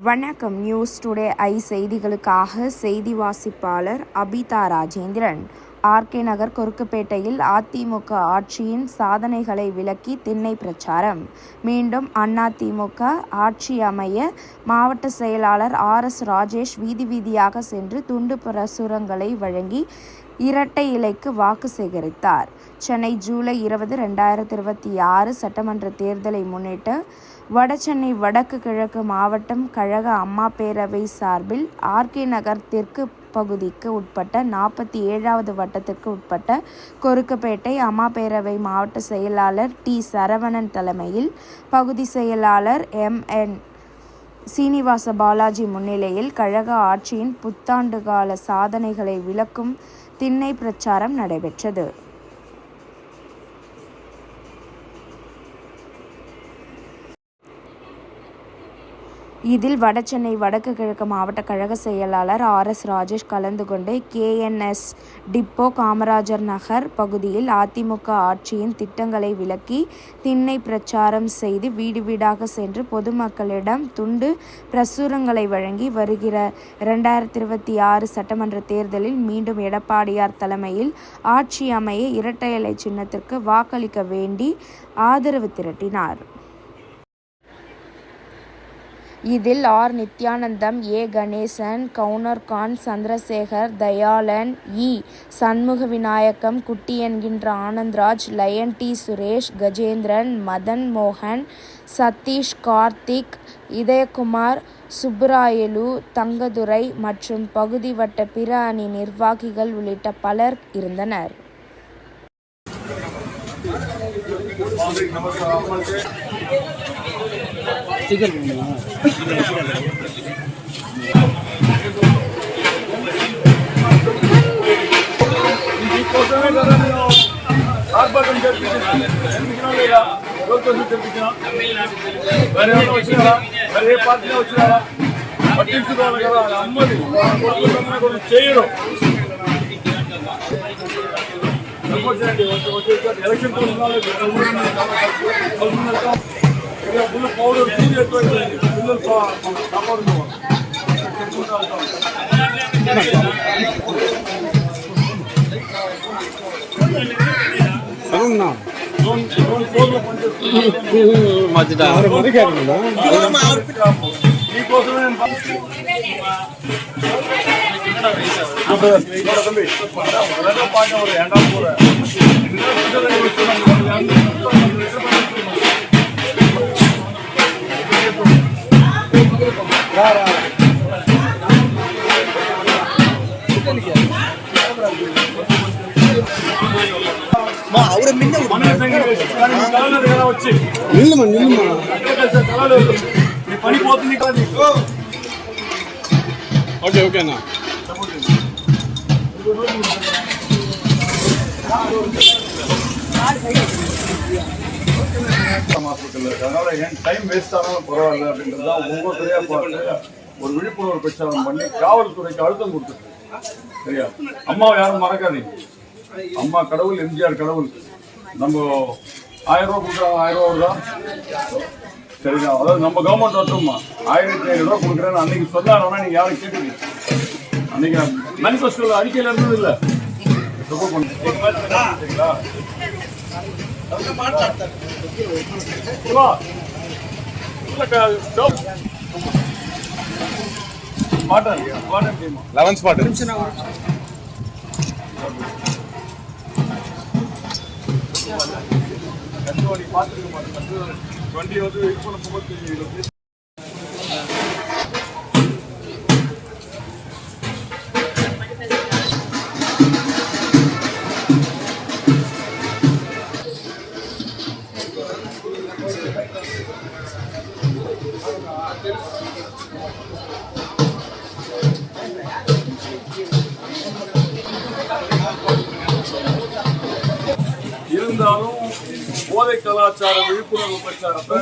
வணக்கம். News today I செய்திகளுக்காக செய்தி வாசிப்பாளர் அபிதா ராஜேந்திரன். ஆர்.கே. நகர் கொருக்குப்பேட்டையில் அதிமுக ஆட்சியின் சாதனைகளை விளக்கி திண்ணை பிரச்சாரம். மீண்டும் அதிமுக ஆட்சி அமைய மாவட்ட செயலாளர் R.S. ராஜேஷ் வீதி வீதியாக சென்று துண்டு பிரசுரங்களை வழங்கி இரட்டை இலைக்கு வாக்கு சேகரித்தார். சென்னை ஜூலை 20, 2026 சட்டமன்ற தேர்தலை முன்னிட்டு வடசென்னை வடக்கு கிழக்கு மாவட்டம் கழக அம்மா பேரவை சார்பில் ஆர்.கே. நகர் தெற்கு பகுதிக்கு உட்பட்ட 47வது வட்டத்திற்கு உட்பட்ட கொருக்குப்பேட்டை அம்மா பேரவை மாவட்ட செயலாளர் டி. சரவணன் தலைமையில் பகுதி செயலாளர் M.N. சீனிவாச பாலாஜி முன்னிலையில் கழக ஆட்சியின் புத்தாண்டுகால சாதனைகளை விளக்கும் திண்ணை பிரச்சாரம் நடைபெற்றது. இதில் வடசென்னை வடக்கு கிழக்கு மாவட்ட கழக செயலாளர் R.S. ராஜேஷ் கலந்து கொண்டு KNS டிப்போ காமராஜர் நகர் பகுதியில் அதிமுக ஆட்சியின் திட்டங்களை விளக்கி திண்ணை பிரச்சாரம் செய்து வீடு வீடாக சென்று பொதுமக்களிடம் துண்டு பிரசுரங்களை வழங்கி வருகிற 2026 சட்டமன்ற தேர்தலில் மீண்டும் எடப்பாடியார் தலைமையில் ஆட்சி அமைய இரட்டை இலை சின்னத்திற்கு வாக்களிக்க வேண்டி ஆதரவு திரட்டினார். இதில் R. Nithyanandam, A. Ganesan, கவுனர்கான், Chandrasekhar, Dayalan, E. Shanmuga Vinayagam, குட்டி என்கின்ற ஆனந்த்ராஜ், லயன் T. சுரேஷ், கஜேந்திரன், மதன் மோகன், சதீஷ், கார்த்திக், இதயகுமார், சுப்புராயலு, தங்கதுரை மற்றும் பகுதி வட்ட பிற அணி நிர்வாகிகள் உள்ளிட்ட பலர் இருந்தனர். டைம் வேஸ்ட் ஆனாலும் பரவாயில்ல அப்படின்றது தான் ஒவ்வொருத்தரையா பார்த்து ஒரு விழிப்புணர்வு பிரச்சாரம் பண்ணி காவல்துறைக்கு அழுத்தம் கொடுத்துருக்கு. சரியா? அம்மாவை யாரும் மறக்காதீங்க. அம்மா கடவுள், எம்ஜிஆர் கடவுள். நம்ம 1000 ரூபா கொடுக்குறாங்க, 1000 ரூபா வருதா? சரிங்களா? அதாவது நம்ம கவர்மெண்ட் வரட்டும்மா 1500 ரூபா கொடுக்குறேன்னு அன்னைக்கு சொன்னாங்கன்னா நீங்க யாரும் கேட்டுக்கீங்க. அன்னைக்கு மேனிஃபெஸ்டோல அறிக்கையில இருந்தது இல்லை. வண்டி வந்து வெயிட் பண்ண போகும்போது இருந்தாலும் போதை கலாச்சார விழிப்புணர்வு பிரச்சாரத்தை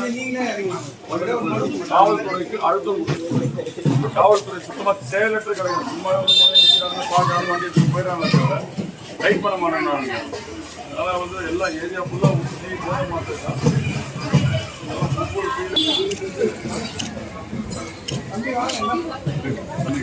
காவல்துறைக்கு அழுத்தம் கொடுக்கும். காவல்துறை சுத்தமாக செயலற்ற கிடையாது. சும்மா பார்க்கறாங்க, வண்டி எடுத்து போயிடறாங்க, டைட் பண்ண மாட்டேங்கிறாங்க. அதனால் வந்து எல்லா ஏரியா ஃபுல்லாக ஊற்றி போத மாட்டேங்க. நன்றி.